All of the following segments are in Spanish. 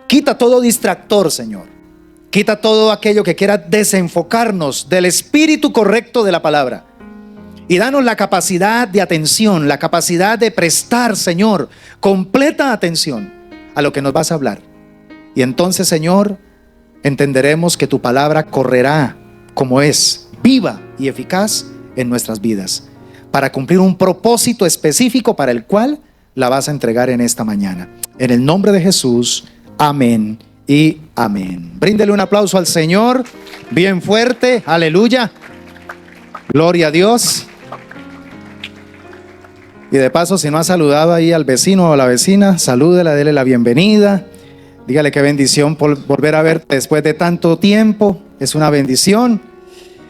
Quita todo distractor, Señor. Quita todo aquello que quiera desenfocarnos del espíritu correcto de la palabra. Y danos la capacidad de atención, la capacidad de prestar, Señor, completa atención a lo que nos vas a hablar. Y entonces, Señor, entenderemos que tu palabra correrá como es, viva y eficaz en nuestras vidas, para cumplir un propósito específico para el cual la vas a entregar en esta mañana. En el nombre de Jesús, amén y amén. Bríndele un aplauso al Señor, bien fuerte, aleluya, gloria a Dios. Y de paso, si no ha saludado ahí al vecino o a la vecina, salúdela, dele la bienvenida. Dígale qué bendición por volver a verte después de tanto tiempo. Es una bendición.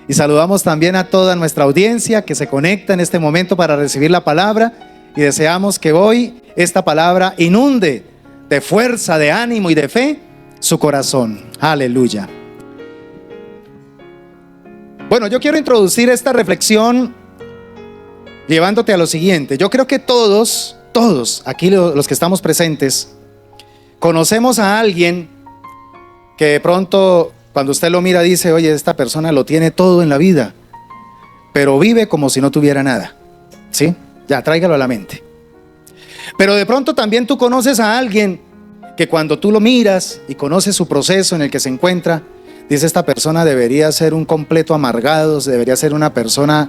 Y saludamos también a toda nuestra audiencia que se conecta en este momento para recibir la palabra. Y deseamos que hoy esta palabra inunde de fuerza, de ánimo y de fe su corazón. Aleluya. Bueno, yo quiero introducir esta reflexión llevándote a lo siguiente. Yo creo que todos aquí los que estamos presentes, conocemos a alguien que de pronto cuando usted lo mira dice, oye, esta persona lo tiene todo en la vida, pero vive como si no tuviera nada. ¿Sí? Ya, tráigalo a la mente. Pero de pronto también tú conoces a alguien que cuando tú lo miras y conoces su proceso en el que se encuentra, dice, esta persona debería ser un completo amargado, debería ser una persona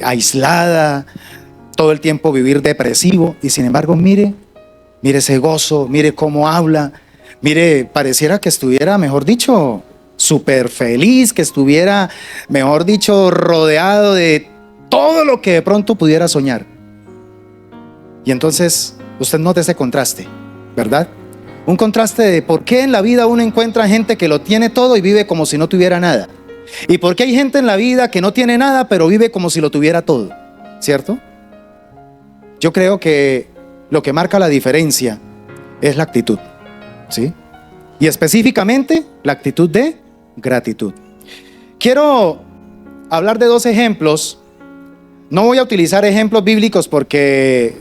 aislada, todo el tiempo vivir depresivo. Y sin embargo, mire ese gozo, mire cómo habla, mire, pareciera que estuviera, mejor dicho, súper feliz, que estuviera, mejor dicho, rodeado de todo lo que de pronto pudiera soñar. Y entonces usted nota ese contraste, ¿verdad? Un contraste de por qué en la vida uno encuentra gente que lo tiene todo y vive como si no tuviera nada. Y por qué hay gente en la vida que no tiene nada pero vive como si lo tuviera todo, ¿cierto? Yo creo que lo que marca la diferencia es la actitud, ¿sí? Y específicamente la actitud de gratitud. Quiero hablar de dos ejemplos. No voy a utilizar ejemplos bíblicos porque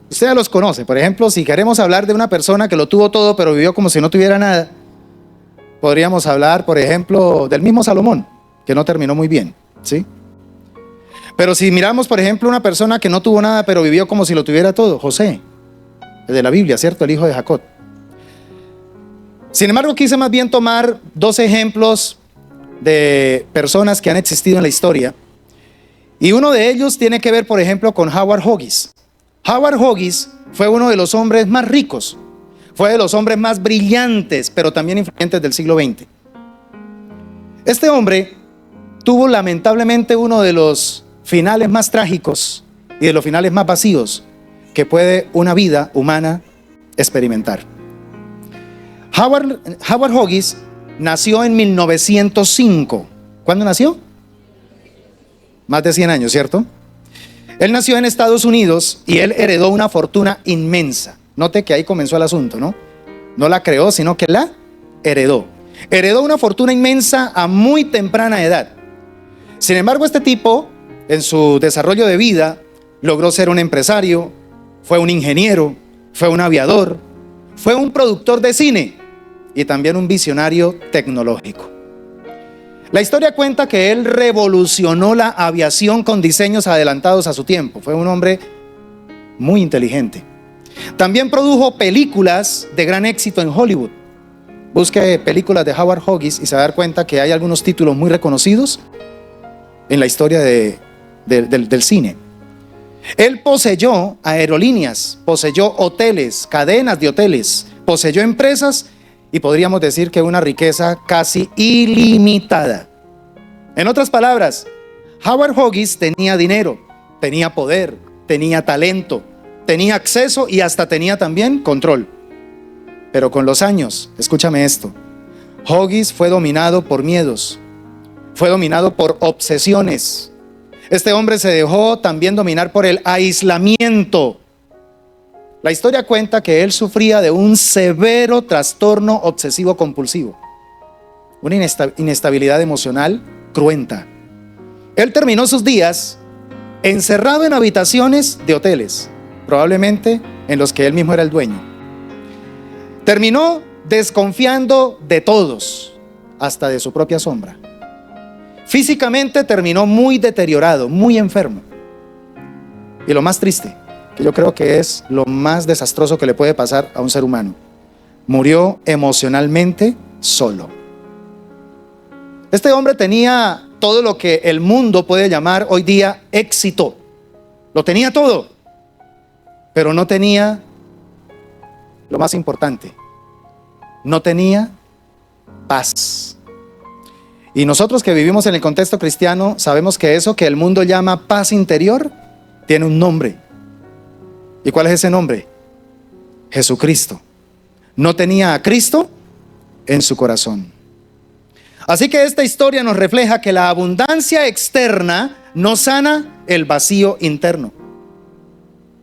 usted ya los conoce. Por ejemplo, si queremos hablar de una persona que lo tuvo todo pero vivió como si no tuviera nada, podríamos hablar, por ejemplo, del mismo Salomón, que no terminó muy bien, ¿sí? Pero si miramos, por ejemplo, una persona que no tuvo nada pero vivió como si lo tuviera todo, José, el de la Biblia, ¿cierto? El hijo de Jacob. Sin embargo, quise más bien tomar dos ejemplos de personas que han existido en la historia. Y uno de ellos tiene que ver, por ejemplo, con Howard Hughes. Howard Hughes fue uno de los hombres más ricos, fue de los hombres más brillantes, pero también influyentes del siglo XX. Este hombre tuvo lamentablemente uno de los finales más trágicos y de los finales más vacíos que puede una vida humana experimentar. Howard Hughes nació en 1905. ¿Cuándo nació? Más de 100 años, ¿cierto? Él nació en Estados Unidos y él heredó una fortuna inmensa. Note que ahí comenzó el asunto, ¿no? No la creó, sino que la heredó. Heredó una fortuna inmensa a muy temprana edad. Sin embargo, este tipo, en su desarrollo de vida, logró ser un empresario, fue un ingeniero, fue un aviador, fue un productor de cine y también un visionario tecnológico. La historia cuenta que él revolucionó la aviación con diseños adelantados a su tiempo. Fue un hombre muy inteligente. También produjo películas de gran éxito en Hollywood. Busque películas de Howard Hughes y se va a dar cuenta que hay algunos títulos muy reconocidos en la historia del cine. Él poseyó aerolíneas, poseyó hoteles, cadenas de hoteles, poseyó empresas y podríamos decir que una riqueza casi ilimitada. En otras palabras, Howard Hughes tenía dinero, tenía poder, tenía talento, tenía acceso y hasta tenía también control. Pero con los años, escúchame esto, Hughes fue dominado por miedos, fue dominado por obsesiones. Este hombre se dejó también dominar por el aislamiento. La historia cuenta que él sufría de un severo trastorno obsesivo compulsivo, una inestabilidad emocional cruenta. Él terminó sus días encerrado en habitaciones de hoteles, probablemente en los que él mismo era el dueño. Terminó desconfiando de todos, hasta de su propia sombra. Físicamente terminó muy deteriorado, muy enfermo. Y lo más triste, que yo creo que es lo más desastroso que le puede pasar a un ser humano, murió emocionalmente solo. Este hombre tenía todo lo que el mundo puede llamar hoy día éxito. Lo tenía todo, pero no tenía lo más importante: no tenía paz. Y nosotros que vivimos en el contexto cristiano sabemos que eso que el mundo llama paz interior tiene un nombre. ¿Y cuál es ese nombre? Jesucristo. No tenía a Cristo en su corazón. Así que esta historia nos refleja que la abundancia externa no sana el vacío interno.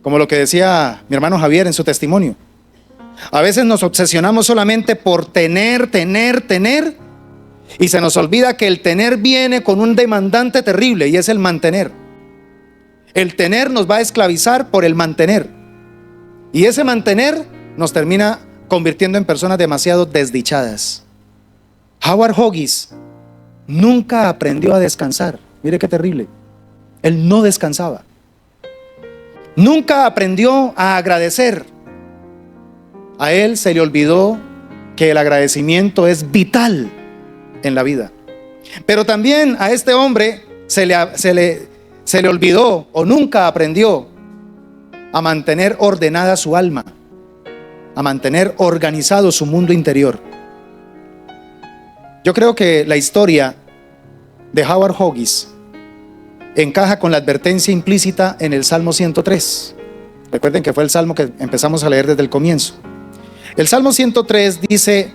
Como lo que decía mi hermano Javier en su testimonio. A veces nos obsesionamos solamente por tener, y se nos olvida que el tener viene con un demandante terrible, y es el mantener. El tener nos va a esclavizar por el mantener, y ese mantener nos termina convirtiendo en personas demasiado desdichadas. Howard Hughes nunca aprendió a descansar. Mire qué terrible. Él no descansaba. Nunca aprendió a agradecer. A él se le olvidó que el agradecimiento es vital en la vida. Pero también a este hombre se le olvidó, o nunca aprendió a mantener ordenada su alma, a mantener organizado su mundo interior. Yo creo que la historia de Howard Hughes encaja con la advertencia implícita en el Salmo 103. Recuerden que fue el salmo que empezamos a leer desde el comienzo. El Salmo 103 dice,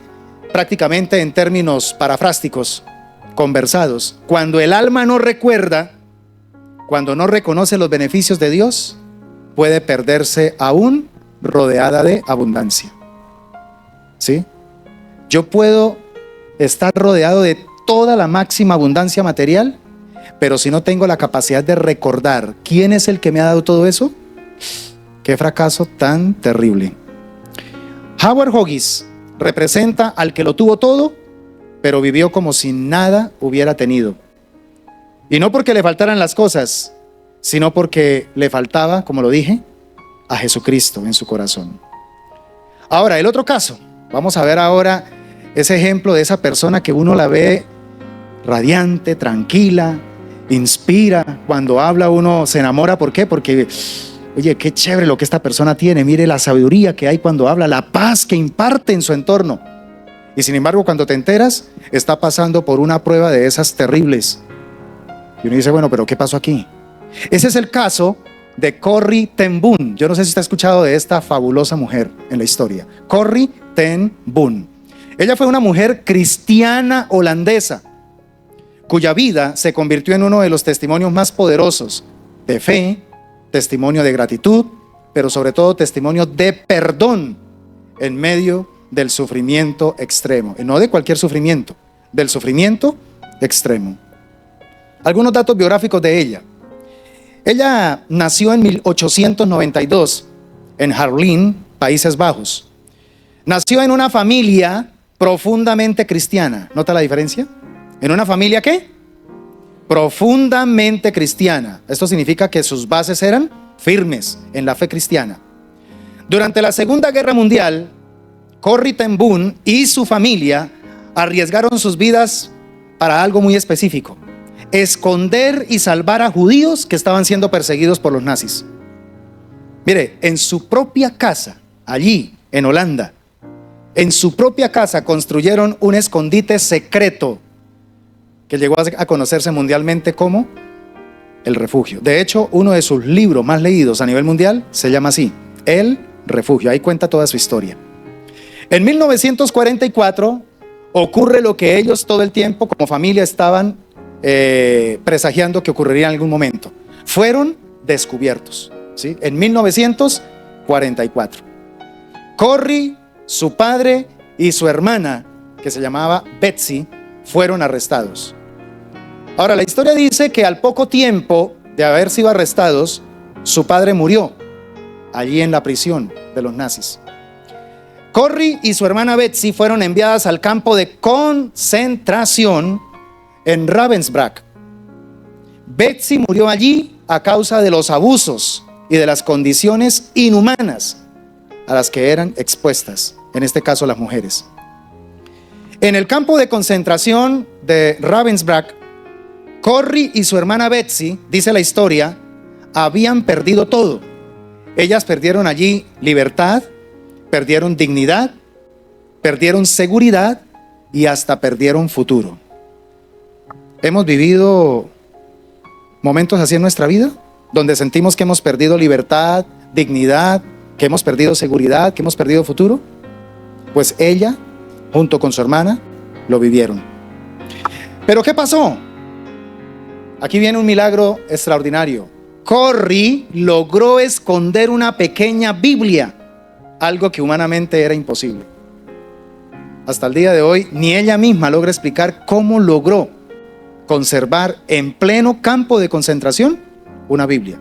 prácticamente en términos parafrásticos, conversados: cuando el alma no recuerda, cuando no reconoce los beneficios de Dios, puede perderse aún rodeada de abundancia. ¿Sí? Yo puedo estar rodeado de toda la máxima abundancia material, pero si no tengo la capacidad de recordar quién es el que me ha dado todo eso, qué fracaso tan terrible. Howard Hughes representa al que lo tuvo todo, pero vivió como si nada hubiera tenido. Y no porque le faltaran las cosas, sino porque le faltaba, como lo dije, a Jesucristo en su corazón. Ahora, el otro caso. Vamos a ver ahora ese ejemplo de esa persona que uno la ve radiante, tranquila, inspira. Cuando habla uno se enamora. ¿Por qué? Porque, oye, qué chévere lo que esta persona tiene. Mire la sabiduría que hay cuando habla, la paz que imparte en su entorno. Y sin embargo, cuando te enteras, está pasando por una prueba de esas terribles. Y uno dice, bueno, pero ¿qué pasó aquí? Ese es el caso de Corrie ten Boom. Yo no sé si usted ha escuchado de esta fabulosa mujer en la historia. Corrie ten Boom. Ella fue una mujer cristiana holandesa, cuya vida se convirtió en uno de los testimonios más poderosos de fe, testimonio de gratitud, pero sobre todo testimonio de perdón en medio del sufrimiento extremo. Y no de cualquier sufrimiento, del sufrimiento extremo. Algunos datos biográficos de ella. Ella nació en 1892 en Haarlem, Países Bajos. Nació en una familia profundamente cristiana. ¿Nota la diferencia? ¿En una familia qué? Profundamente cristiana. Esto significa que sus bases eran firmes en la fe cristiana. Durante la Segunda Guerra Mundial, Corrie ten Boom y su familia arriesgaron sus vidas para algo muy específico: esconder y salvar a judíos que estaban siendo perseguidos por los nazis. Mire, en su propia casa, allí en Holanda, en su propia casa construyeron un escondite secreto que llegó a conocerse mundialmente como El Refugio. De hecho, uno de sus libros más leídos a nivel mundial se llama así, El Refugio. Ahí cuenta toda su historia. En 1944 ocurre lo que ellos todo el tiempo como familia estaban presagiando que ocurriría en algún momento. Fueron descubiertos, ¿sí? En 1944. Corrie, su padre y su hermana, que se llamaba Betsy, fueron arrestados. Ahora, la historia dice que al poco tiempo de haber sido arrestados, su padre murió allí en la prisión de los nazis. Corrie y su hermana Betsy fueron enviadas al campo de concentración en Ravensbrück. Betsy murió allí a causa de los abusos y de las condiciones inhumanas a las que eran expuestas, en este caso las mujeres. En el campo de concentración de Ravensbrück, Corrie y su hermana Betsy, dice la historia, habían perdido todo. Ellas perdieron allí libertad, perdieron dignidad, perdieron seguridad y hasta perdieron futuro. ¿Hemos vivido momentos así en nuestra vida? Donde sentimos que hemos perdido libertad, dignidad, que hemos perdido seguridad, que hemos perdido futuro. Pues ella, junto con su hermana, lo vivieron. ¿Pero qué pasó? Aquí viene un milagro extraordinario. Corrie logró esconder una pequeña Biblia, algo que humanamente era imposible. Hasta el día de hoy, ni ella misma logra explicar cómo logró conservar en pleno campo de concentración una Biblia.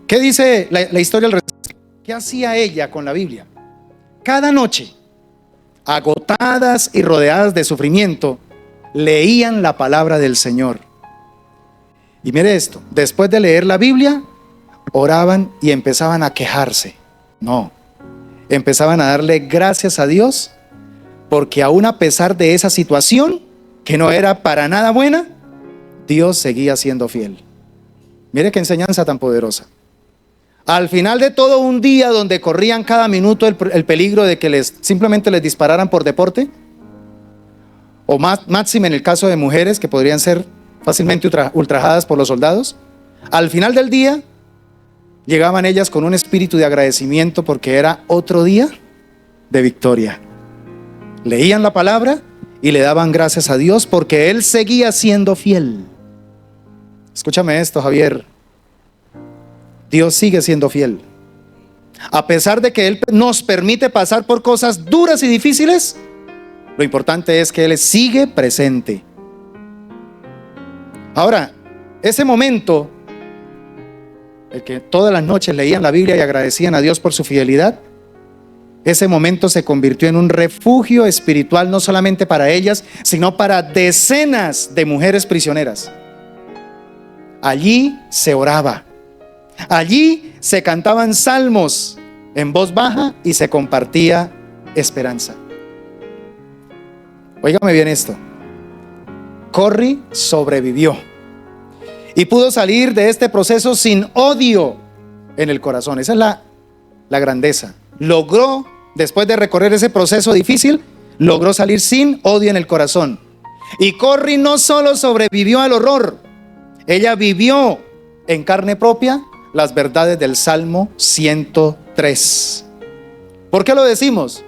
¿Qué dice la historia al respecto? ¿Qué hacía ella con la Biblia? Cada noche, agotadas y rodeadas de sufrimiento, leían la palabra del Señor. Y mire esto, después de leer la Biblia, oraban y empezaban a quejarse. No, empezaban a darle gracias a Dios, porque aún a pesar de esa situación, que no era para nada buena, Dios seguía siendo fiel. Mire qué enseñanza tan poderosa. Al final de todo un día donde corrían cada minuto el peligro de que simplemente les dispararan por deporte, o máxime en el caso de mujeres que podrían ser fácilmente ultrajadas por los soldados, al final del día llegaban ellas con un espíritu de agradecimiento porque era otro día de victoria. Leían la palabra y le daban gracias a Dios porque Él seguía siendo fiel. Escúchame esto, Javier. Dios sigue siendo fiel. A pesar de que Él nos permite pasar por cosas duras y difíciles, lo importante es que Él sigue presente. Ahora, ese momento, el que todas las noches leían la Biblia y agradecían a Dios por su fidelidad, ese momento se convirtió en un refugio espiritual no solamente para ellas, sino para decenas de mujeres prisioneras. Allí se oraba, allí se cantaban salmos en voz baja y se compartía esperanza. Óigame bien esto. Corrie sobrevivió y pudo salir de este proceso sin odio en el corazón. Esa es la grandeza. Logró, después de recorrer ese proceso difícil, logró salir sin odio en el corazón. Y Corrie no solo sobrevivió al horror, ella vivió en carne propia las verdades del Salmo 103. ¿Por qué lo decimos?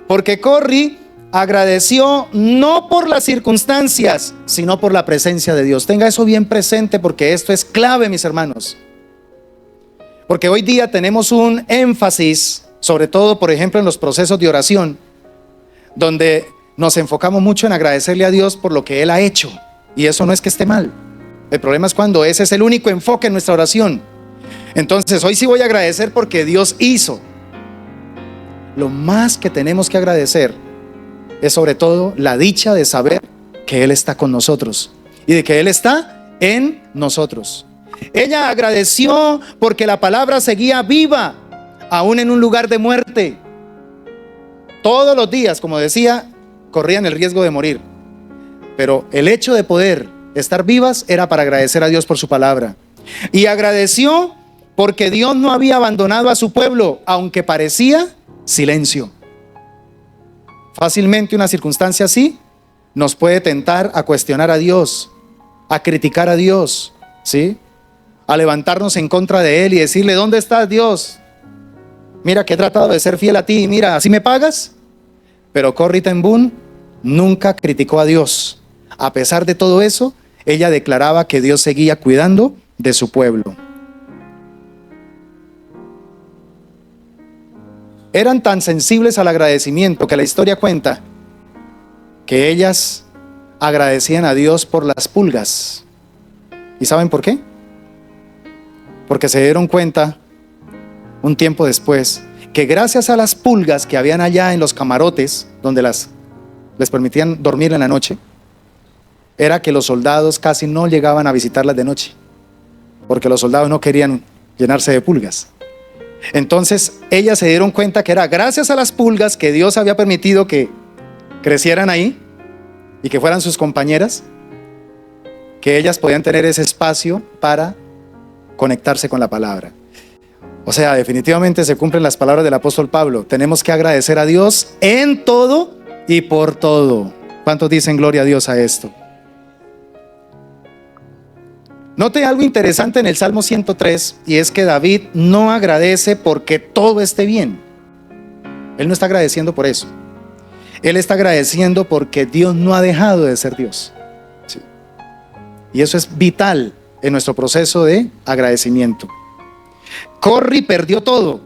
Porque Corrie agradeció no por las circunstancias, sino por la presencia de Dios. Tenga eso bien presente porque esto es clave, mis hermanos. Porque hoy día tenemos un énfasis, sobre todo, por ejemplo, en los procesos de oración, donde nos enfocamos mucho en agradecerle a Dios por lo que Él ha hecho. Y eso no es que esté mal. El problema es cuando ese es el único enfoque en nuestra oración. Entonces, hoy sí voy a agradecer porque Dios hizo. Lo más que tenemos que agradecer es sobre todo la dicha de saber que Él está con nosotros y de que Él está en nosotros. Ella agradeció porque la palabra seguía viva, aún en un lugar de muerte. Todos los días, como decía, corrían el riesgo de morir. Pero el hecho de poder estar vivas era para agradecer a Dios por su palabra. Y agradeció porque Dios no había abandonado a su pueblo, aunque parecía silencio. Fácilmente una circunstancia así nos puede tentar a cuestionar a Dios, a criticar a Dios, ¿sí? A levantarnos en contra de Él y decirle: ¿dónde estás, Dios? Mira que he tratado de ser fiel a ti, mira, ¿así me pagas? Pero Corrie ten Boom nunca criticó a Dios. A pesar de todo eso, ella declaraba que Dios seguía cuidando de su pueblo. Eran tan sensibles al agradecimiento que la historia cuenta que ellas agradecían a Dios por las pulgas. ¿Y saben por qué? Porque se dieron cuenta un tiempo después que gracias a las pulgas que habían allá en los camarotes, donde les permitían dormir en la noche, era que los soldados casi no llegaban a visitarlas de noche, porque los soldados no querían llenarse de pulgas. Entonces ellas se dieron cuenta que era gracias a las pulgas que Dios había permitido que crecieran ahí y que fueran sus compañeras, que ellas podían tener ese espacio para conectarse con la palabra. O sea, definitivamente se cumplen las palabras del apóstol Pablo. Tenemos que agradecer a Dios en todo y por todo. ¿Cuántos dicen gloria a Dios a esto? Note algo interesante en el Salmo 103, y es que David no agradece porque todo esté bien. Él no está agradeciendo por eso. Él está agradeciendo porque Dios no ha dejado de ser Dios. Sí. Y eso es vital en nuestro proceso de agradecimiento. Corri perdió todo,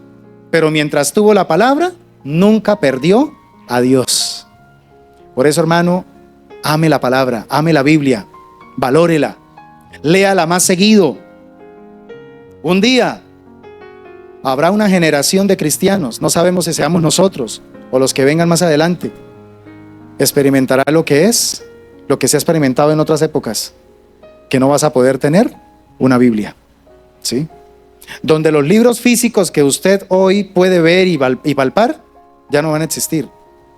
pero mientras tuvo la palabra, nunca perdió a Dios. Por eso, hermano, ame la palabra, ame la Biblia, valórela. Léala más seguido. Un día habrá una generación de cristianos, no sabemos si seamos nosotros o los que vengan más adelante, experimentará lo que se ha experimentado en otras épocas, que no vas a poder tener una Biblia, ¿sí? Donde los libros físicos que usted hoy puede ver y palpar ya no van a existir,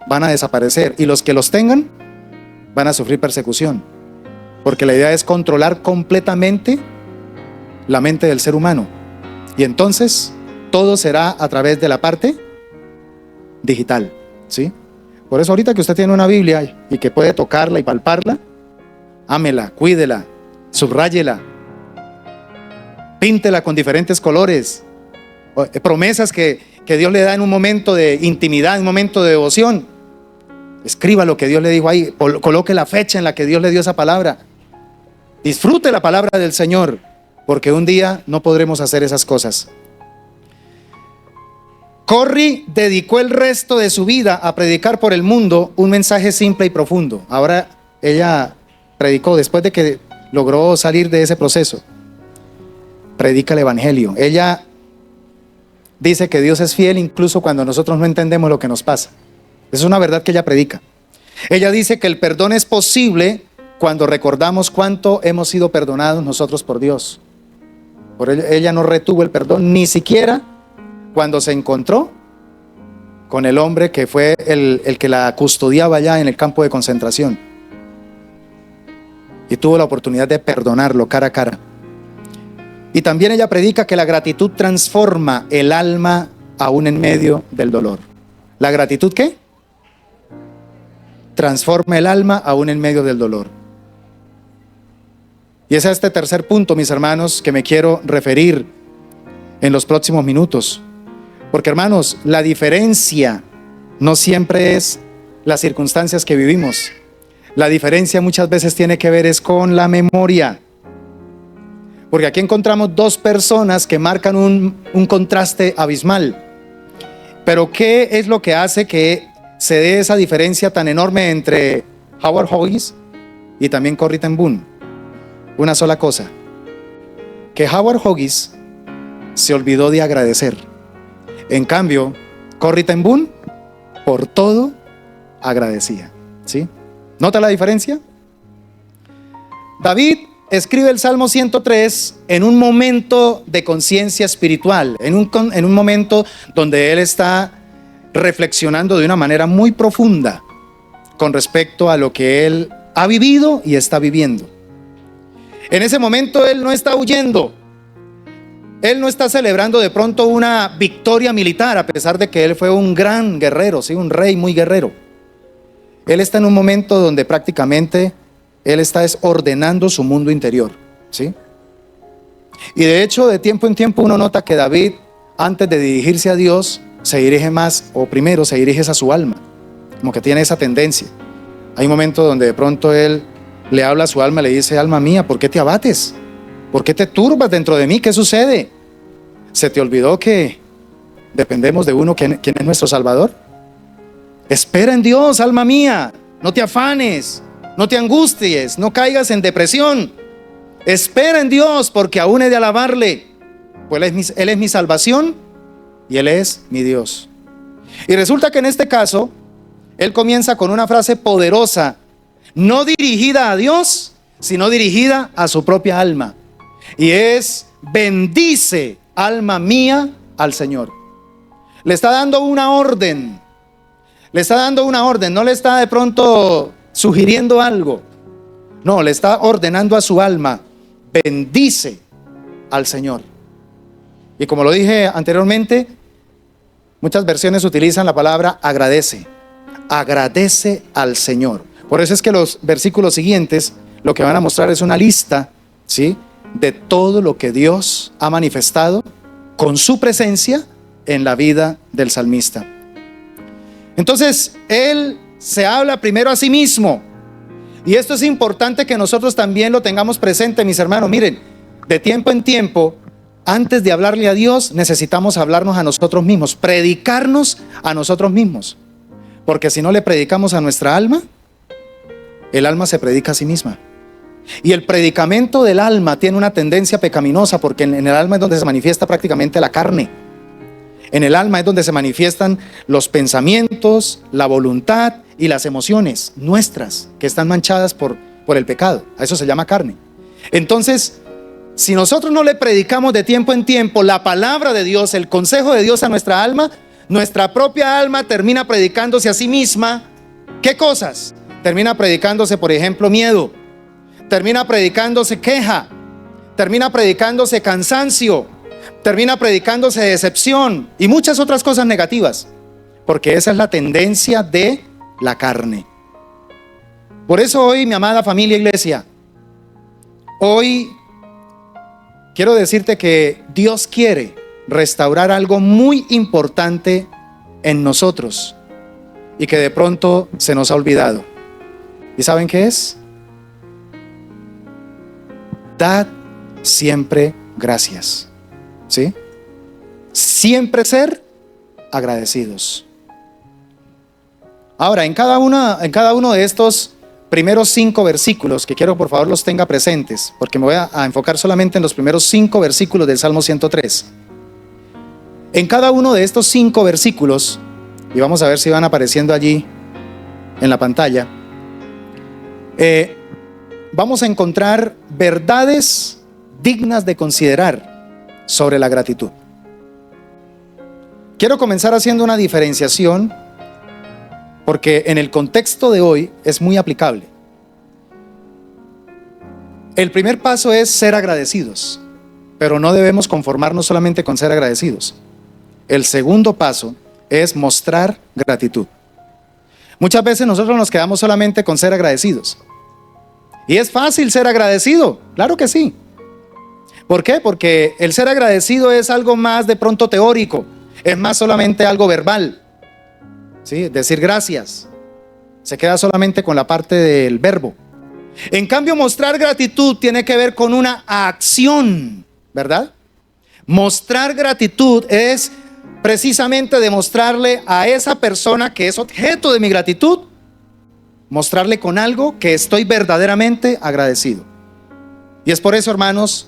van a desaparecer, y los que los tengan van a sufrir persecución. Porque la idea es controlar completamente la mente del ser humano. Y entonces todo será a través de la parte digital, ¿sí? Por eso ahorita que usted tiene una Biblia y que puede tocarla y palparla, ámela, cuídela, subráyela, píntela con diferentes colores, promesas que Dios le da en un momento de intimidad, en un momento de devoción. Escriba lo que Dios le dijo ahí, coloque la fecha en la que Dios le dio esa palabra. Disfrute la palabra del Señor, porque un día no podremos hacer esas cosas. Corri dedicó el resto de su vida a predicar por el mundo un mensaje simple y profundo. Ahora ella predicó, después de que logró salir de ese proceso, predica el evangelio. Ella dice que Dios es fiel incluso cuando nosotros no entendemos lo que nos pasa. Es una verdad que ella predica. Ella dice que el perdón es posible cuando recordamos cuánto hemos sido perdonados nosotros por Dios. Por ella no retuvo el perdón, ni siquiera cuando se encontró con el hombre que fue el que la custodiaba allá en el campo de concentración. Y tuvo la oportunidad de perdonarlo cara a cara. Y también ella predica que la gratitud transforma el alma aún en medio del dolor. ¿La gratitud qué? Transforma el alma aún en medio del dolor. Y es a este tercer punto, mis hermanos, que me quiero referir en los próximos minutos. Porque, hermanos, la diferencia no siempre es las circunstancias que vivimos. La diferencia muchas veces tiene que ver es con la memoria. Porque aquí encontramos dos personas que marcan un contraste abismal. Pero ¿qué es lo que hace que se dé esa diferencia tan enorme entre Howard Huggies y también Corrie ten Boom? Una sola cosa, que Howard Huggies se olvidó de agradecer. En cambio, Corrie ten Boom por todo agradecía, ¿sí? ¿Nota la diferencia? David escribe el Salmo 103 en un momento de conciencia espiritual, en un momento donde él está reflexionando de una manera muy profunda con respecto a lo que él ha vivido y está viviendo. En ese momento él no está huyendo, él no está celebrando de pronto una victoria militar, a pesar de que él fue un gran guerrero, ¿sí? Un rey muy guerrero. Él está en un momento donde prácticamente él está ordenando su mundo interior, ¿sí? Y de hecho, de tiempo en tiempo uno nota que David, antes de dirigirse a Dios, se dirige más, o primero se dirige a su alma, como que tiene esa tendencia. Hay un momento donde de pronto él le habla a su alma, le dice: alma mía, ¿por qué te abates? ¿Por qué te turbas dentro de mí? ¿Qué sucede? ¿Se te olvidó que dependemos de uno, quien es nuestro Salvador? Espera en Dios, alma mía, no te afanes, no te angusties, no caigas en depresión. Espera en Dios, porque aún he de alabarle, pues Él es mi salvación y Él es mi Dios. Y resulta que en este caso, Él comienza con una frase poderosa, no dirigida a Dios, sino dirigida a su propia alma. Y es: bendice, alma mía, al Señor. Le está dando una orden. Le está dando una orden. No le está de pronto sugiriendo algo. No, le está ordenando a su alma: bendice al Señor. Y como lo dije anteriormente, muchas versiones utilizan la palabra agradece. Agradece al Señor. Por eso es que los versículos siguientes lo que van a mostrar es una lista, ¿sí?, de todo lo que Dios ha manifestado con su presencia en la vida del salmista. Entonces, él se habla primero a sí mismo. Y esto es importante que nosotros también lo tengamos presente, mis hermanos. Miren, de tiempo en tiempo, antes de hablarle a Dios, necesitamos hablarnos a nosotros mismos, predicarnos a nosotros mismos. Porque si no le predicamos a nuestra alma, el alma se predica a sí misma. Y el predicamento del alma tiene una tendencia pecaminosa, porque en el alma es donde se manifiesta prácticamente la carne. En el alma es donde se manifiestan los pensamientos, la voluntad y las emociones nuestras, que están manchadas por el pecado. A eso se llama carne. Entonces, si nosotros no le predicamos de tiempo en tiempo la palabra de Dios, el consejo de Dios a nuestra alma, nuestra propia alma termina predicándose a sí misma. ¿Qué cosas? Termina predicándose, por ejemplo, miedo. Termina predicándose queja. Termina predicándose cansancio. Termina predicándose decepción y muchas otras cosas negativas, porque esa es la tendencia de la carne. Por eso hoy, mi amada familia iglesia, hoy quiero decirte que Dios quiere restaurar algo muy importante en nosotros y que de pronto se nos ha olvidado. ¿Y saben qué es? Dad siempre gracias. ¿Sí? Siempre ser agradecidos. Ahora, en cada uno de estos primeros 5 versículos, que quiero por favor los tenga presentes, porque me voy a enfocar solamente en los primeros 5 versículos del Salmo 103. En cada uno de estos 5 versículos, y vamos a ver si van apareciendo allí en la pantalla, vamos a encontrar verdades dignas de considerar sobre la gratitud. Quiero comenzar haciendo una diferenciación, porque en el contexto de hoy es muy aplicable. El primer paso es ser agradecidos, pero no debemos conformarnos solamente con ser agradecidos. El segundo paso es mostrar gratitud. Muchas veces nosotros nos quedamos solamente con ser agradecidos. Y es fácil ser agradecido, claro que sí. ¿Por qué? Porque el ser agradecido es algo más de pronto teórico, es más solamente algo verbal, ¿sí? Decir gracias, se queda solamente con la parte del verbo. En cambio, mostrar gratitud tiene que ver con una acción, ¿verdad? Mostrar gratitud es precisamente demostrarle a esa persona que es objeto de mi gratitud, mostrarle con algo que estoy verdaderamente agradecido. Y es por eso, hermanos,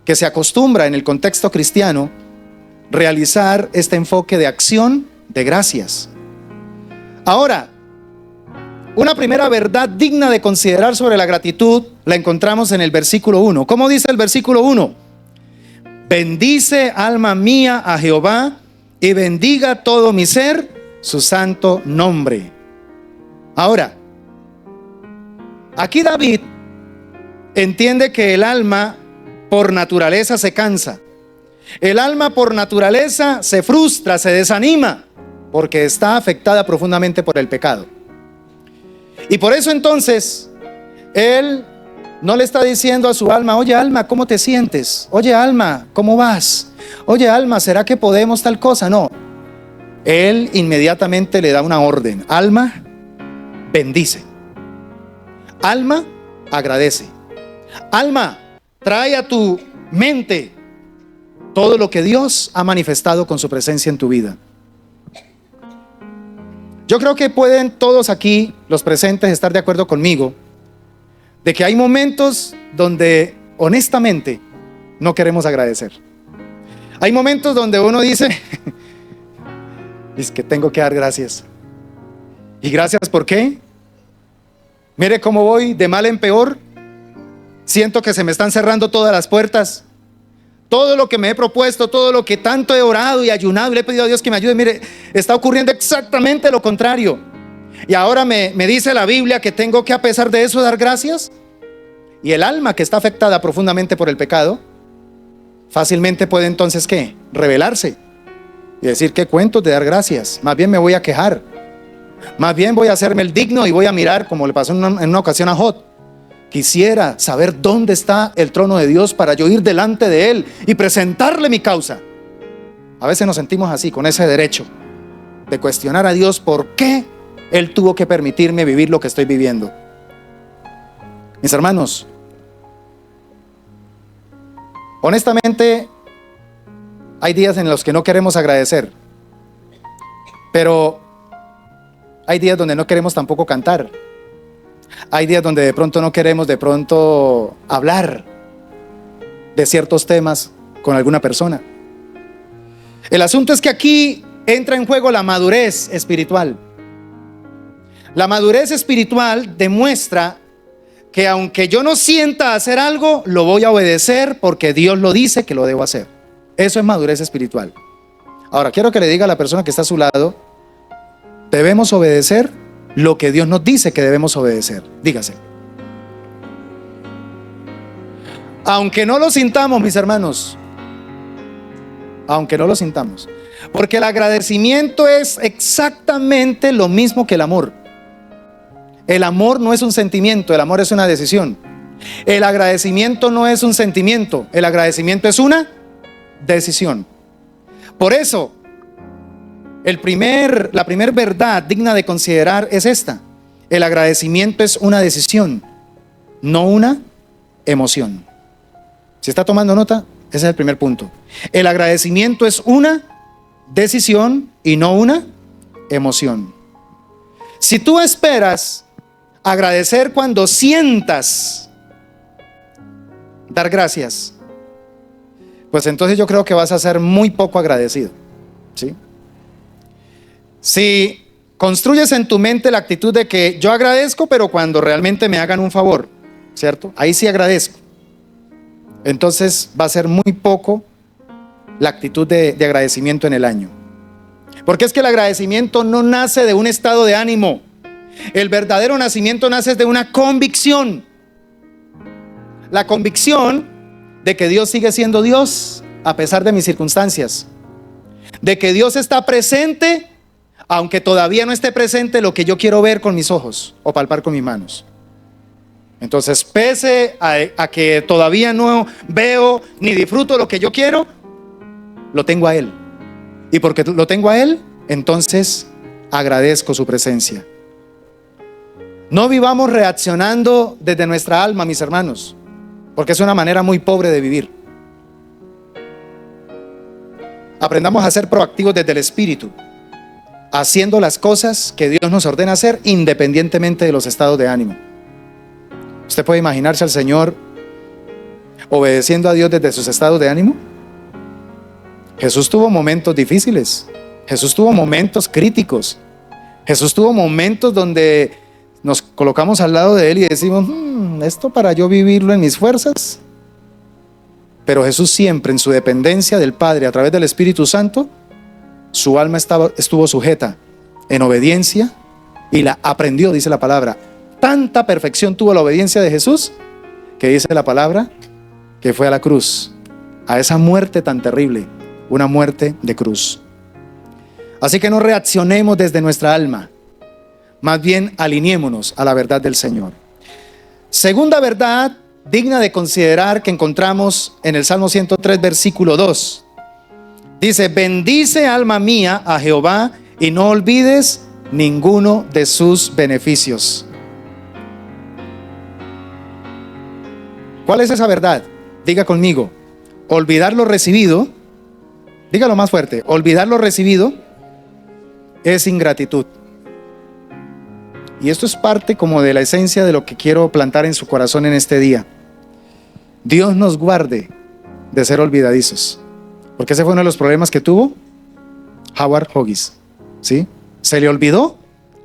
que se acostumbra en el contexto cristiano realizar este enfoque de acción de gracias. Ahora, una primera verdad digna de considerar sobre la gratitud la encontramos en el versículo 1. ¿Cómo dice el versículo 1? Bendice, alma mía, a Jehová, y bendiga todo mi ser su santo nombre. Ahora, aquí David entiende que el alma por naturaleza se cansa. El alma por naturaleza se frustra, se desanima, porque está afectada profundamente por el pecado. Y por eso entonces, él no le está diciendo a su alma: oye alma, ¿cómo te sientes? Oye alma, ¿cómo vas? Oye alma, ¿será que podemos tal cosa? No. Él inmediatamente le da una orden: alma, bendice. Alma, agradece. Alma, trae a tu mente todo lo que Dios ha manifestado con su presencia en tu vida. Yo creo que pueden todos aquí, los presentes, estar de acuerdo conmigo de que hay momentos donde honestamente no queremos agradecer. Hay momentos donde uno dice: Es que tengo que dar gracias. ¿Y gracias por qué? Mire cómo voy de mal en peor. Siento que se me están cerrando todas las puertas. Todo lo que me he propuesto, todo lo que tanto he orado y ayunado y le he pedido a Dios que me ayude, mire, está ocurriendo exactamente lo contrario. Y ahora me dice la Biblia que tengo que, a pesar de eso, dar gracias. Y el alma que está afectada profundamente por el pecado fácilmente puede entonces, ¿qué? Rebelarse y decir, ¿qué cuento de dar gracias? Más bien me voy a quejar. Más bien voy a hacerme el digno y voy a mirar, como le pasó en una ocasión a Job. Quisiera saber dónde está el trono de Dios para yo ir delante de Él y presentarle mi causa. A veces nos sentimos así, con ese derecho de cuestionar a Dios por qué Él tuvo que permitirme vivir lo que estoy viviendo. Mis hermanos, honestamente, hay días en los que no queremos agradecer, pero hay días donde no queremos tampoco cantar. Hay días donde de pronto no queremos hablar de ciertos temas con alguna persona. El asunto es que aquí entra en juego la madurez espiritual. La madurez espiritual demuestra que aunque yo no sienta hacer algo, lo voy a obedecer porque Dios lo dice que lo debo hacer. Eso es madurez espiritual. Ahora, quiero que le diga a la persona que está a su lado, debemos obedecer lo que Dios nos dice que debemos obedecer. Dígase. Aunque no lo sintamos, mis hermanos, aunque no lo sintamos, porque el agradecimiento es exactamente lo mismo que el amor. El amor no es un sentimiento, el amor es una decisión. El agradecimiento no es un sentimiento, el agradecimiento es una decisión. Por eso, la primer verdad digna de considerar es esta: el agradecimiento es una decisión, no una emoción. Si está tomando nota, ese es el primer punto. El agradecimiento es una decisión y no una emoción. Si tú esperas agradecer cuando sientas dar gracias, pues entonces yo creo que vas a ser muy poco agradecido, ¿sí? Si construyes en tu mente la actitud de que yo agradezco, pero cuando realmente me hagan un favor, ¿cierto? Ahí sí agradezco. Entonces va a ser muy poco la actitud de agradecimiento en el año. Porque es que el agradecimiento no nace de un estado de ánimo. El verdadero nacimiento nace de una convicción. La convicción de que Dios sigue siendo Dios a pesar de mis circunstancias. De que Dios está presente aunque todavía no esté presente lo que yo quiero ver con mis ojos o palpar con mis manos. Entonces, pese a que todavía no veo ni disfruto lo que yo quiero, lo tengo a Él. Y porque lo tengo a Él, entonces agradezco su presencia. No vivamos reaccionando desde nuestra alma, mis hermanos, porque es una manera muy pobre de vivir. Aprendamos a ser proactivos desde el Espíritu, haciendo las cosas que Dios nos ordena hacer independientemente de los estados de ánimo. ¿Usted puede imaginarse al Señor obedeciendo a Dios desde sus estados de ánimo? Jesús tuvo momentos difíciles, Jesús tuvo momentos críticos, Jesús tuvo momentos donde nos colocamos al lado de Él y decimos, esto para yo vivirlo en mis fuerzas. Pero Jesús siempre en su dependencia del Padre a través del Espíritu Santo, su alma estuvo sujeta en obediencia y la aprendió, dice la palabra. Tanta perfección tuvo la obediencia de Jesús que dice la palabra que fue a la cruz, a esa muerte tan terrible, una muerte de cruz. Así que no reaccionemos desde nuestra alma, más bien alineémonos a la verdad del Señor. Segunda verdad digna de considerar que encontramos en el Salmo 103, versículo 2. Dice, bendice alma mía a Jehová y no olvides ninguno de sus beneficios. ¿Cuál es esa verdad? Diga conmigo, olvidar lo recibido, dígalo más fuerte, olvidar lo recibido es ingratitud. Y esto es parte como de la esencia de lo que quiero plantar en su corazón en este día. Dios nos guarde de ser olvidadizos, porque ese fue uno de los problemas que tuvo Howard Huggies. ¿sí? Se le olvidó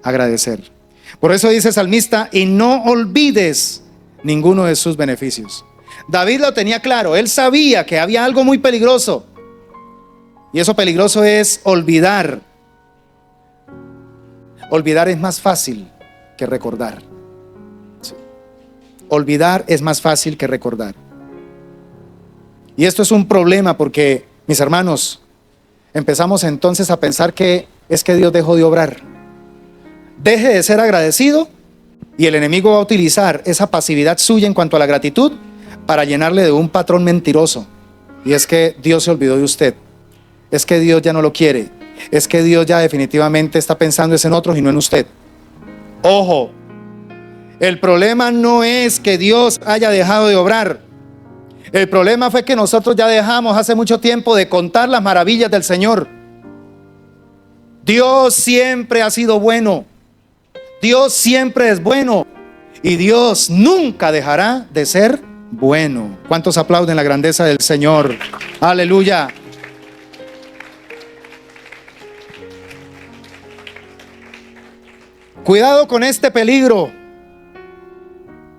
agradecer. Por eso dice el salmista, y no olvides ninguno de sus beneficios. David lo tenía claro, él sabía que había algo muy peligroso. Y eso peligroso es olvidar. Olvidar es más fácil que recordar. Sí. Olvidar es más fácil que recordar. Y esto es un problema porque, mis hermanos, empezamos entonces a pensar que es que Dios dejó de obrar. Deje de ser agradecido y el enemigo va a utilizar esa pasividad suya en cuanto a la gratitud para llenarle de un patrón mentiroso. Y es que Dios se olvidó de usted. Es que Dios ya no lo quiere. Es que Dios ya definitivamente está pensando en otros y no en usted. Ojo, el problema no es que Dios haya dejado de obrar. El problema fue que nosotros ya dejamos hace mucho tiempo de contar las maravillas del Señor. Dios siempre ha sido bueno. Dios siempre es bueno. Y Dios nunca dejará de ser bueno. ¿Cuántos aplauden la grandeza del Señor? Aleluya. Cuidado con este peligro,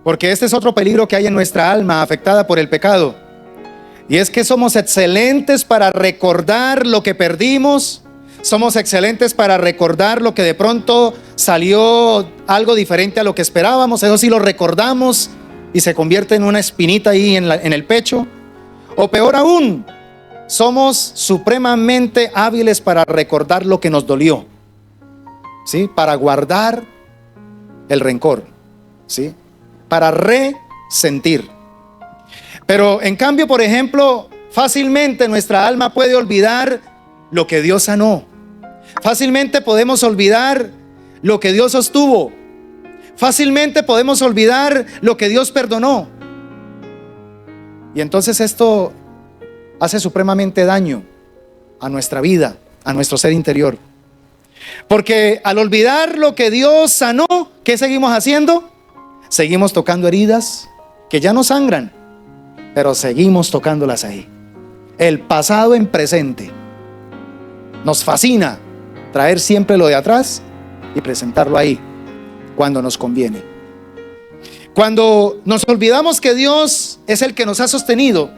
porque este es otro peligro que hay en nuestra alma afectada por el pecado. Y es que somos excelentes para recordar lo que perdimos. Somos excelentes para recordar lo que de pronto salió algo diferente a lo que esperábamos. Eso sí lo recordamos y se convierte en una espinita ahí en el pecho. O peor aún, somos supremamente hábiles para recordar lo que nos dolió, ¿sí? Para guardar el rencor, ¿sí? Para resentir. Pero en cambio, por ejemplo, fácilmente nuestra alma puede olvidar lo que Dios sanó. Fácilmente podemos olvidar lo que Dios sostuvo. Fácilmente podemos olvidar lo que Dios perdonó. Y entonces esto hace supremamente daño a nuestra vida, a nuestro ser interior. Porque al olvidar lo que Dios sanó, ¿qué seguimos haciendo? Seguimos tocando heridas que ya no sangran, pero seguimos tocándolas ahí. El pasado en presente. Nos fascina traer siempre lo de atrás y presentarlo ahí cuando nos conviene. Cuando nos olvidamos que Dios es el que nos ha sostenido,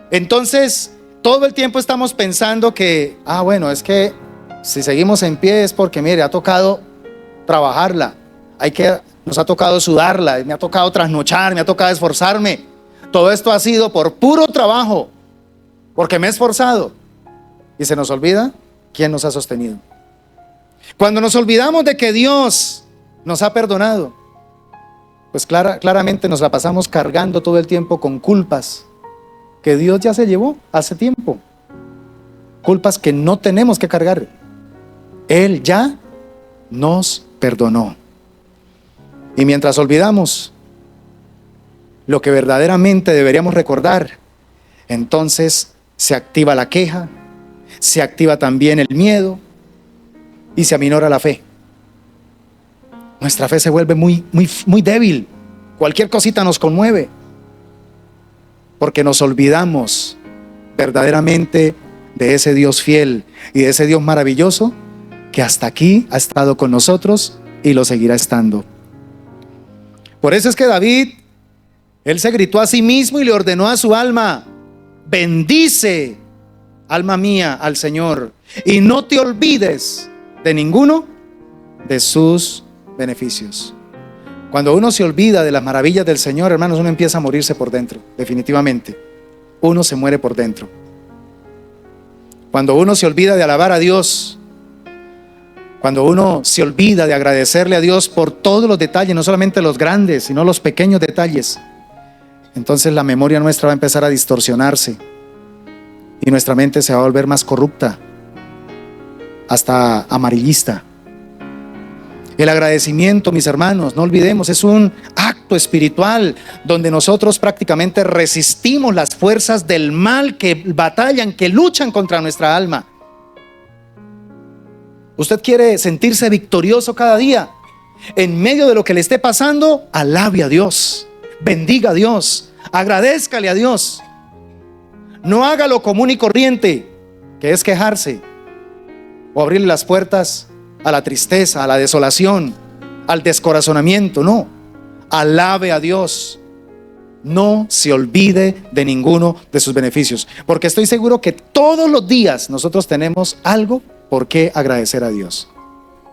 entonces todo el tiempo estamos pensando que, bueno, es que si seguimos en pie es porque, mire, ha tocado trabajarla, nos ha tocado sudarla, me ha tocado trasnochar, me ha tocado esforzarme. Todo esto ha sido por puro trabajo, porque me he esforzado. Y se nos olvida quién nos ha sostenido. Cuando nos olvidamos de que Dios nos ha perdonado, pues claramente nos la pasamos cargando todo el tiempo con culpas que Dios ya se llevó hace tiempo. Culpas que no tenemos que cargar. Él ya nos perdonó. Y mientras olvidamos lo que verdaderamente deberíamos recordar, entonces se activa la queja, se activa también el miedo y se aminora la fe. Nuestra fe se vuelve muy débil. Cualquier cosita nos conmueve, porque nos olvidamos verdaderamente de ese Dios fiel y de ese Dios maravilloso que hasta aquí ha estado con nosotros y lo seguirá estando. Por eso es que David, él se gritó a sí mismo y le ordenó a su alma: bendice, alma mía, al Señor, y no te olvides de ninguno de sus beneficios. Cuando uno se olvida de las maravillas del Señor, hermanos, uno empieza a morirse por dentro, definitivamente. Uno se muere por dentro. Cuando uno se olvida de alabar a Dios, cuando uno se olvida de agradecerle a Dios por todos los detalles, no solamente los grandes, sino los pequeños detalles, entonces la memoria nuestra va a empezar a distorsionarse y nuestra mente se va a volver más corrupta, hasta amarillista. El agradecimiento, mis hermanos, no olvidemos, es un acto espiritual donde nosotros prácticamente resistimos las fuerzas del mal que batallan, que luchan contra nuestra alma. Usted quiere sentirse victorioso cada día. En medio de lo que le esté pasando, alabe a Dios, bendiga a Dios, agradézcale a Dios. No haga lo común y corriente, que es quejarse. o abrirle las puertas a la tristeza, a la desolación, al descorazonamiento. No, alabe a Dios. No se olvide de ninguno de sus beneficios, porque estoy seguro que todos los días nosotros tenemos algo por qué agradecer a Dios.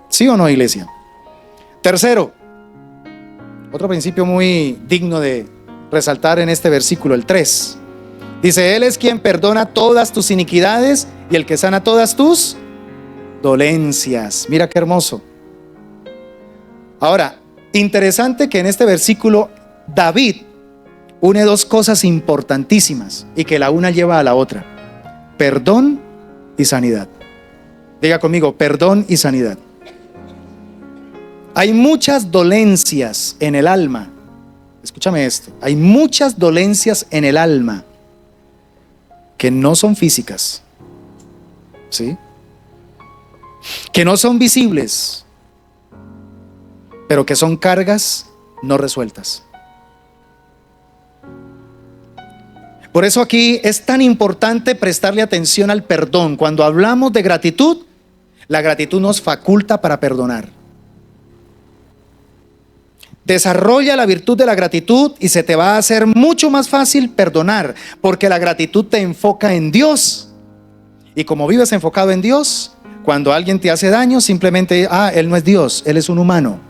¿Sí o no, iglesia? Tercero, otro principio muy digno de resaltar en este versículo, el 3. Dice, Él es quien perdona todas tus iniquidades y el que sana todas tus dolencias. Mira qué hermoso. Ahora, interesante que en este versículo David une dos cosas importantísimas y que la una lleva a la otra: perdón y sanidad. Diga conmigo, perdón y sanidad. Hay muchas dolencias en el alma. Escúchame esto. Hay muchas dolencias en el alma que no son físicas, ¿sí? Que no son visibles, pero que son cargas no resueltas. Por eso aquí es tan importante prestarle atención al perdón. Cuando hablamos de gratitud, la gratitud nos faculta para perdonar. Desarrolla la virtud de la gratitud y se te va a hacer mucho más fácil perdonar, porque la gratitud te enfoca en Dios. Y como vives enfocado en Dios, cuando alguien te hace daño, simplemente, él no es Dios, él es un humano.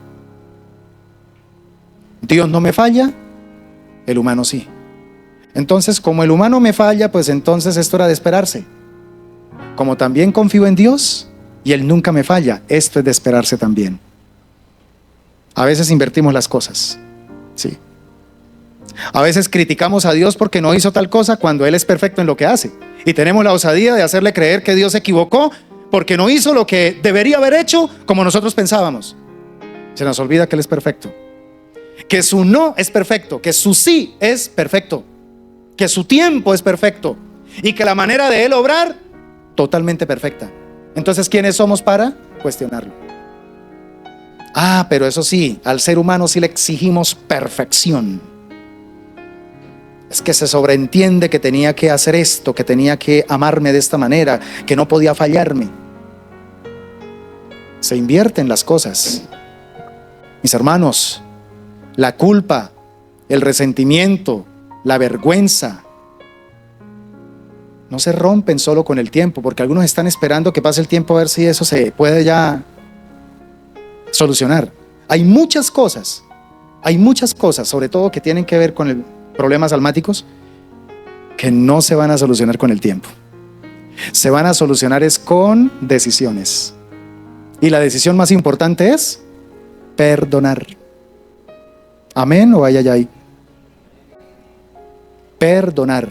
Dios no me falla, el humano sí. Entonces, como el humano me falla, pues entonces esto era de esperarse. Como también confío en Dios y Él nunca me falla, esto es de esperarse también. A veces invertimos las cosas, sí. A veces criticamos a Dios porque no hizo tal cosa cuando Él es perfecto en lo que hace. Y tenemos la osadía de hacerle creer que Dios se equivocó porque no hizo lo que debería haber hecho como nosotros pensábamos. Se nos olvida que Él es perfecto. Que su no es perfecto, que su sí es perfecto, que su tiempo es perfecto y que la manera de Él obrar totalmente perfecta. Entonces, ¿quiénes somos para cuestionarlo? Pero eso sí, al ser humano sí le exigimos perfección. Es que se sobreentiende que tenía que hacer esto, que tenía que amarme de esta manera, que no podía fallarme. Se invierten las cosas. Mis hermanos, la culpa, el resentimiento, la vergüenza no se rompen solo con el tiempo, porque algunos están esperando que pase el tiempo a ver si eso se puede ya solucionar. Hay muchas cosas, sobre todo que tienen que ver con problemas almáticos, que no se van a solucionar con el tiempo. Se van a solucionar es con decisiones. Y la decisión más importante es perdonar. Amén o ay, ay, ay. Perdonar.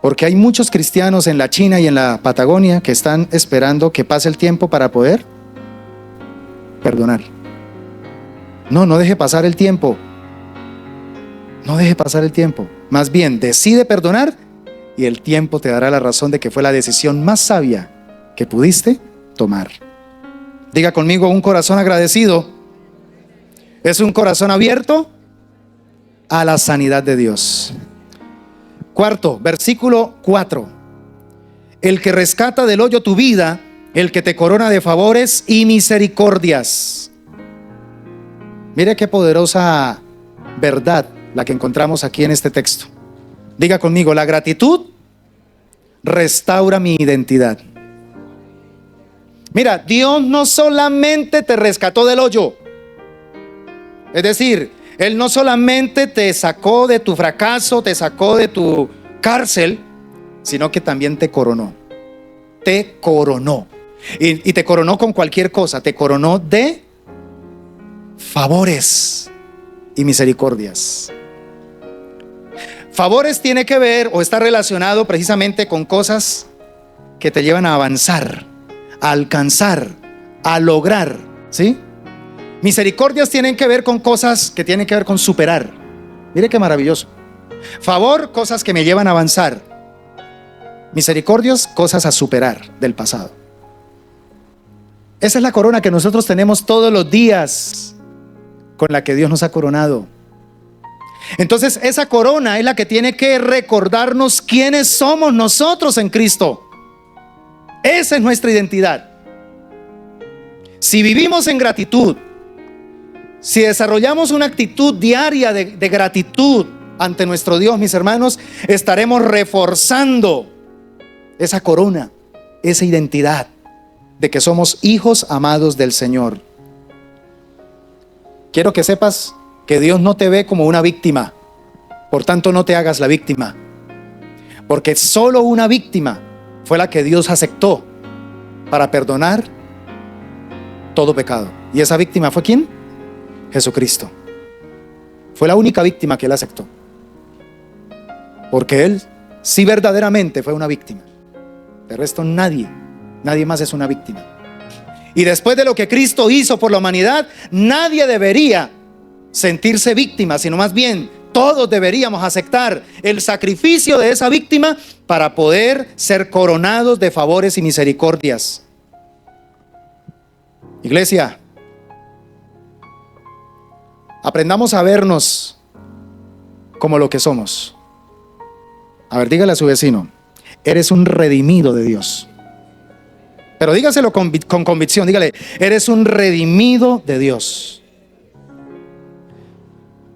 Porque hay muchos cristianos en la China y en la Patagonia que están esperando que pase el tiempo para poder perdonar. No deje pasar el tiempo. No deje pasar el tiempo. Más bien, decide perdonar y el tiempo te dará la razón de que fue la decisión más sabia que pudiste tomar. Diga conmigo, un corazón agradecido es un corazón abierto a la sanidad de Dios. Cuarto, versículo 4. El que rescata del hoyo tu vida, el que te corona de favores y misericordias. Mire qué poderosa verdad la que encontramos aquí en este texto. Diga conmigo, la gratitud restaura mi identidad. Mira, Dios no solamente te rescató del hoyo. Es decir, Él no solamente te sacó de tu fracaso, te sacó de tu cárcel, sino que también te coronó. Te coronó. Y te coronó con cualquier cosa. Te coronó de favores y misericordias. Favores tiene que ver o está relacionado precisamente con cosas que te llevan a avanzar, a alcanzar, a lograr, ¿sí? Misericordias tienen que ver con cosas que tienen que ver con superar. Mire qué maravilloso. Favor, cosas que me llevan a avanzar. Misericordias, cosas a superar del pasado. Esa es la corona que nosotros tenemos todos los días, con la que Dios nos ha coronado. Entonces esa corona es la que tiene que recordarnos quiénes somos nosotros en Cristo. Esa es nuestra identidad. Si vivimos en gratitud, si desarrollamos una actitud diaria de gratitud ante nuestro Dios, mis hermanos, estaremos reforzando esa corona, esa identidad de que somos hijos amados del Señor. Quiero que sepas que Dios no te ve como una víctima, por tanto no te hagas la víctima, porque solo una víctima fue la que Dios aceptó para perdonar todo pecado. ¿Y esa víctima fue quién? Jesucristo. Fue la única víctima que Él aceptó, porque Él sí verdaderamente fue una víctima. De resto nadie más es una víctima. Y después de lo que Cristo hizo por la humanidad, nadie debería sentirse víctima, sino más bien todos deberíamos aceptar el sacrificio de esa víctima para poder ser coronados de favores y misericordias. Iglesia, aprendamos a vernos como lo que somos. A ver, dígale a su vecino: eres un redimido de Dios. Pero dígaselo con convicción, dígale: eres un redimido de Dios.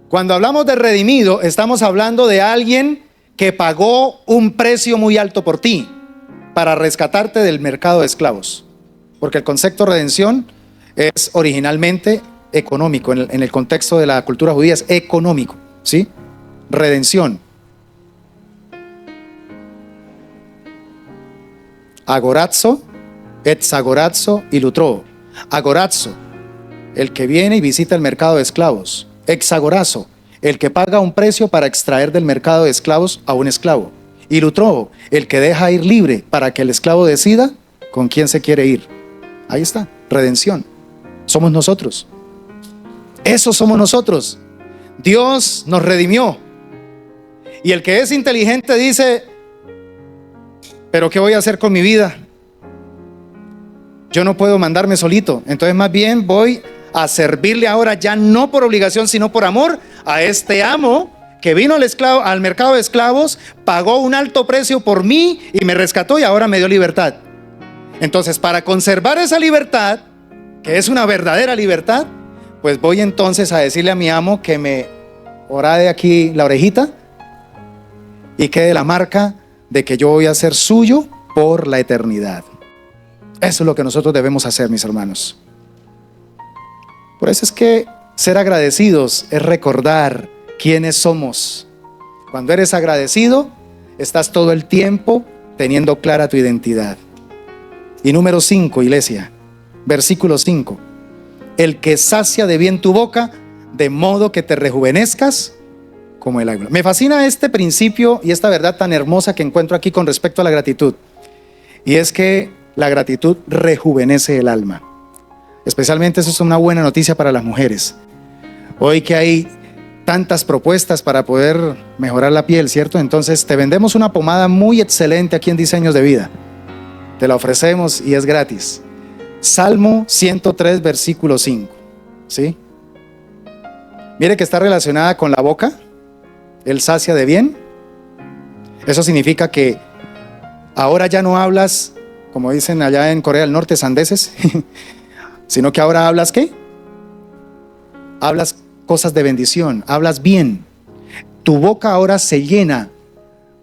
Cuando hablamos de redimido, estamos hablando de alguien que pagó un precio muy alto por ti para rescatarte del mercado de esclavos. Porque el concepto de redención es originalmente económico, en el contexto de la cultura judía es económico, ¿sí? Redención. Agorazo, exagorazo y lutro. Agorazo, el que viene y visita el mercado de esclavos. Exagorazo, el que paga un precio para extraer del mercado de esclavos a un esclavo. Y lutro, el que deja ir libre para que el esclavo decida con quién se quiere ir. Ahí está, redención. Somos nosotros. Eso somos nosotros. Dios nos redimió. Y el que es inteligente dice: ¿pero qué voy a hacer con mi vida? Yo no puedo mandarme solito. Entonces más bien voy a servirle ahora, ya no por obligación, sino por amor, a este amo que vino al mercado de esclavos, pagó un alto precio por mí y me rescató y ahora me dio libertad. Entonces, para conservar esa libertad, que es una verdadera libertad, pues voy entonces a decirle a mi amo que me orade aquí la orejita y quede la marca de que yo voy a ser suyo por la eternidad. Eso es lo que nosotros debemos hacer, mis hermanos. Por eso es que ser agradecidos es recordar quiénes somos. Cuando eres agradecido, estás todo el tiempo teniendo clara tu identidad. Y número 5, iglesia, versículo 5: el que sacia de bien tu boca, de modo que te rejuvenezcas como el águila. Me fascina este principio y esta verdad tan hermosa que encuentro aquí con respecto a la gratitud. Y es que la gratitud rejuvenece el alma. Especialmente eso es una buena noticia para las mujeres. Hoy que hay tantas propuestas para poder mejorar la piel, ¿cierto? Entonces te vendemos una pomada muy excelente aquí en Diseños de Vida. Te la ofrecemos y es gratis. Salmo 103, versículo 5. ¿Sí? Mire que está relacionada con la boca. Él sacia de bien. Eso significa que ahora ya no hablas, como dicen allá en Corea del Norte, sandeces, sino que ahora hablas ¿qué? Hablas cosas de bendición, hablas bien. Tu boca ahora se llena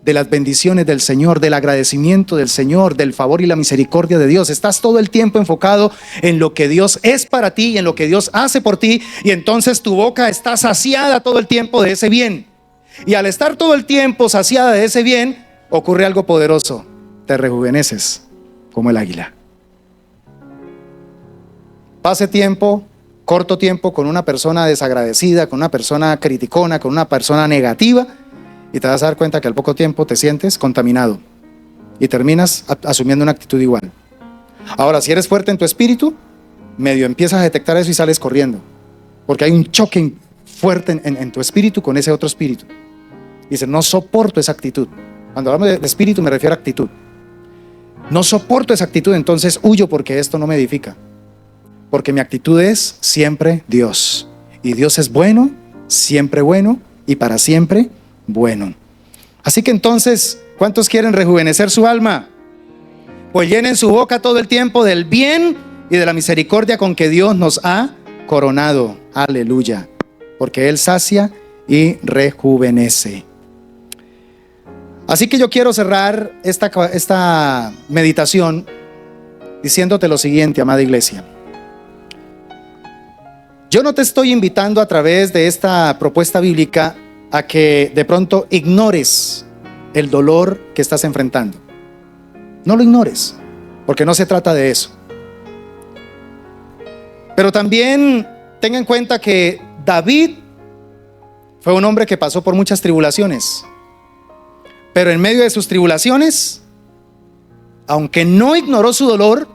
de las bendiciones del Señor, del agradecimiento del Señor, del favor y la misericordia de Dios. Estás todo el tiempo enfocado en lo que Dios es para ti y en lo que Dios hace por ti, y entonces tu boca está saciada todo el tiempo de ese bien. Y al estar todo el tiempo saciada de ese bien, ocurre algo poderoso: te rejuveneces como el águila. Pase tiempo, corto tiempo, con una persona desagradecida, con una persona criticona, con una persona negativa, y te vas a dar cuenta que al poco tiempo te sientes contaminado y terminas asumiendo una actitud igual. Ahora, si eres fuerte en tu espíritu, medio empiezas a detectar eso y sales corriendo, porque hay un choque fuerte en tu espíritu con ese otro espíritu. Dices: no soporto esa actitud. Cuando hablamos de espíritu me refiero a actitud. No soporto esa actitud, entonces huyo porque esto no me edifica. Porque mi actitud es siempre Dios. Y Dios es bueno, siempre bueno, y para siempre bueno. Así que entonces, ¿cuántos quieren rejuvenecer su alma? Pues llenen su boca todo el tiempo del bien y de la misericordia con que Dios nos ha coronado. Aleluya. Porque Él sacia y rejuvenece. Así que yo quiero cerrar esta meditación diciéndote lo siguiente, amada iglesia. Yo no te estoy invitando a través de esta propuesta bíblica a que de pronto ignores el dolor que estás enfrentando. No lo ignores, porque no se trata de eso. Pero también tenga en cuenta que David fue un hombre que pasó por muchas tribulaciones. Pero en medio de sus tribulaciones, aunque no ignoró su dolor,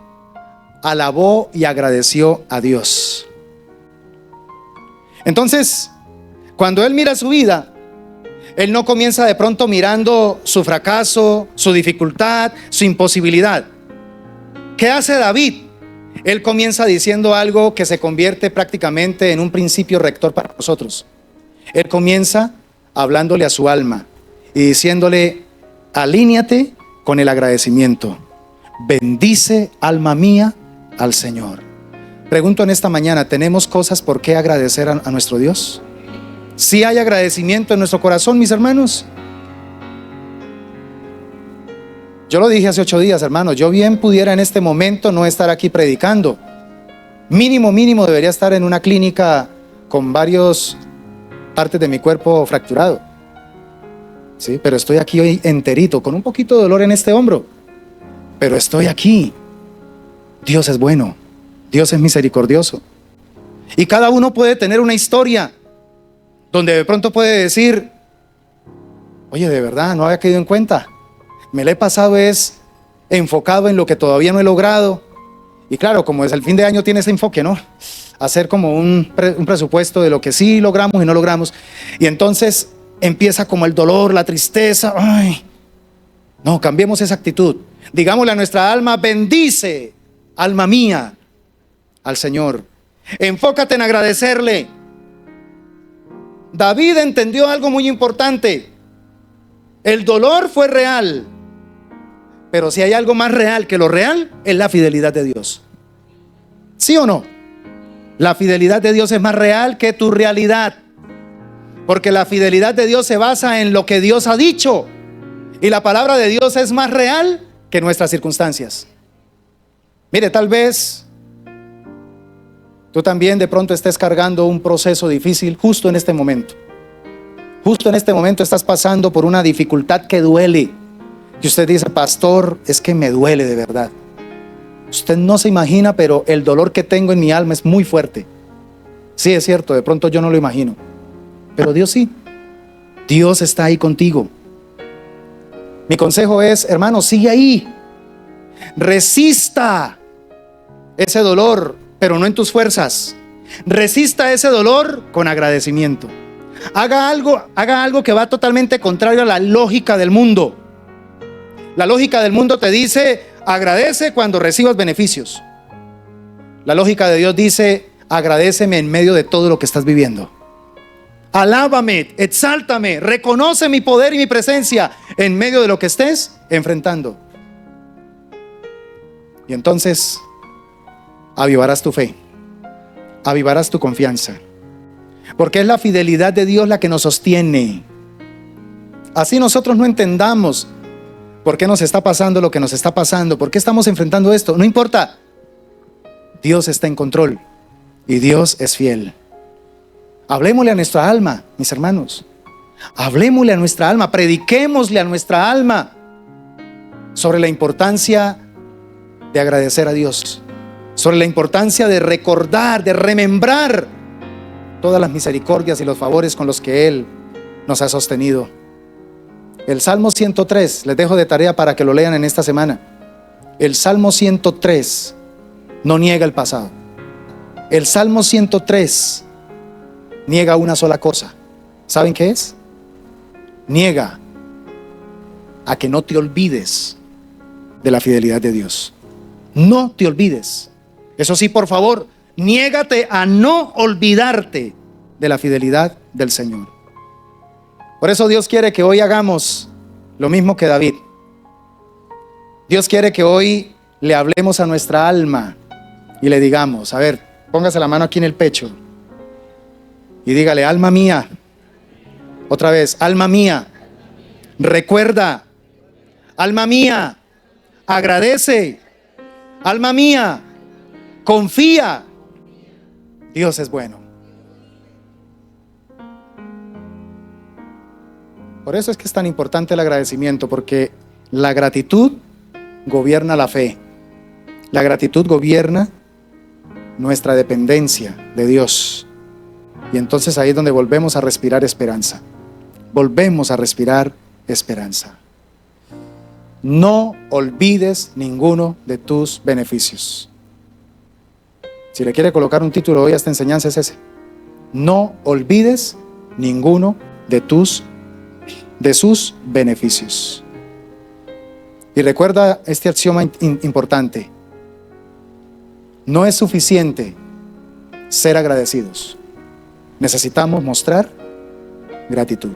alabó y agradeció a Dios. Entonces, cuando él mira su vida, él no comienza de pronto mirando su fracaso, su dificultad, su imposibilidad. ¿Qué hace David? Él comienza diciendo algo que se convierte prácticamente en un principio rector para nosotros. Él comienza hablándole a su alma y diciéndole: alíñate con el agradecimiento. Bendice, alma mía, al Señor. Pregunto en esta mañana, ¿tenemos cosas por qué agradecer a nuestro Dios? ¿Sí hay agradecimiento en nuestro corazón, mis hermanos? Yo lo dije hace 8 días, hermanos. Yo bien pudiera en este momento no estar aquí predicando. Mínimo debería estar en una clínica con varias partes de mi cuerpo fracturado. Sí, pero estoy aquí hoy enterito, con un poquito de dolor en este hombro. Pero estoy aquí. Dios es bueno. Dios es misericordioso. Y cada uno puede tener una historia donde de pronto puede decir: oye, de verdad, no había caído en cuenta. Me la he pasado enfocado en lo que todavía no he logrado. Y claro, como es el fin de año, tiene ese enfoque, ¿no? Hacer como un presupuesto de lo que sí logramos y no logramos. Y entonces empieza como el dolor, la tristeza. Ay, no, cambiemos esa actitud. Digámosle a nuestra alma: bendice, alma mía, al Señor. Enfócate en agradecerle. David entendió algo muy importante. El dolor fue real, pero si hay algo más real que lo real, es la fidelidad de Dios. ¿Sí o no? La fidelidad de Dios es más real que tu realidad, porque la fidelidad de Dios se basa en lo que Dios ha dicho, y la palabra de Dios es más real que nuestras circunstancias. Mire, tal vez tú también de pronto estés cargando un proceso difícil justo en este momento. Justo en este momento estás pasando por una dificultad que duele. Y usted dice: pastor, es que me duele de verdad. Usted no se imagina, pero el dolor que tengo en mi alma es muy fuerte. Sí, es cierto, de pronto yo no lo imagino, pero Dios sí. Dios está ahí contigo. Mi consejo es, hermano, sigue ahí. Resista ese dolor, pero no en tus fuerzas. Resista ese dolor con agradecimiento. Haga algo que va totalmente contrario a la lógica del mundo. La lógica del mundo te dice: agradece cuando recibas beneficios. La lógica de Dios dice: agradéceme en medio de todo lo que estás viviendo. Alábame, exáltame, reconoce mi poder y mi presencia en medio de lo que estés enfrentando. Y entonces avivarás tu fe, avivarás tu confianza, porque es la fidelidad de Dios la que nos sostiene. Así nosotros no entendamos por qué nos está pasando lo que nos está pasando, por qué estamos enfrentando esto, no importa. Dios está en control y Dios es fiel. Hablemosle a nuestra alma, mis hermanos. Hablemosle a nuestra alma, prediquémosle a nuestra alma sobre la importancia de agradecer a Dios, sobre la importancia de recordar, de remembrar todas las misericordias y los favores con los que Él nos ha sostenido. El Salmo 103, les dejo de tarea para que lo lean en esta semana. El Salmo 103 no niega el pasado. El Salmo 103 niega una sola cosa. ¿Saben qué es? Niega a que no te olvides de la fidelidad de Dios. No te olvides. Eso sí, por favor, niégate a no olvidarte de la fidelidad del Señor. Por eso Dios quiere que hoy hagamos lo mismo que David. Dios quiere que hoy le hablemos a nuestra alma y le digamos, a ver, póngase la mano aquí en el pecho y dígale, alma mía, otra vez, alma mía, recuerda, alma mía, agradece, alma mía, confía, Dios es bueno. Por eso es que es tan importante el agradecimiento, porque la gratitud gobierna la fe. La gratitud gobierna nuestra dependencia de Dios. Y entonces ahí es donde volvemos a respirar esperanza. Volvemos a respirar esperanza. No olvides ninguno de tus beneficios. Si le quiere colocar un título hoy a esta enseñanza es ese. No olvides ninguno de sus beneficios. Y recuerda este axioma importante. No es suficiente ser agradecidos. Necesitamos mostrar gratitud.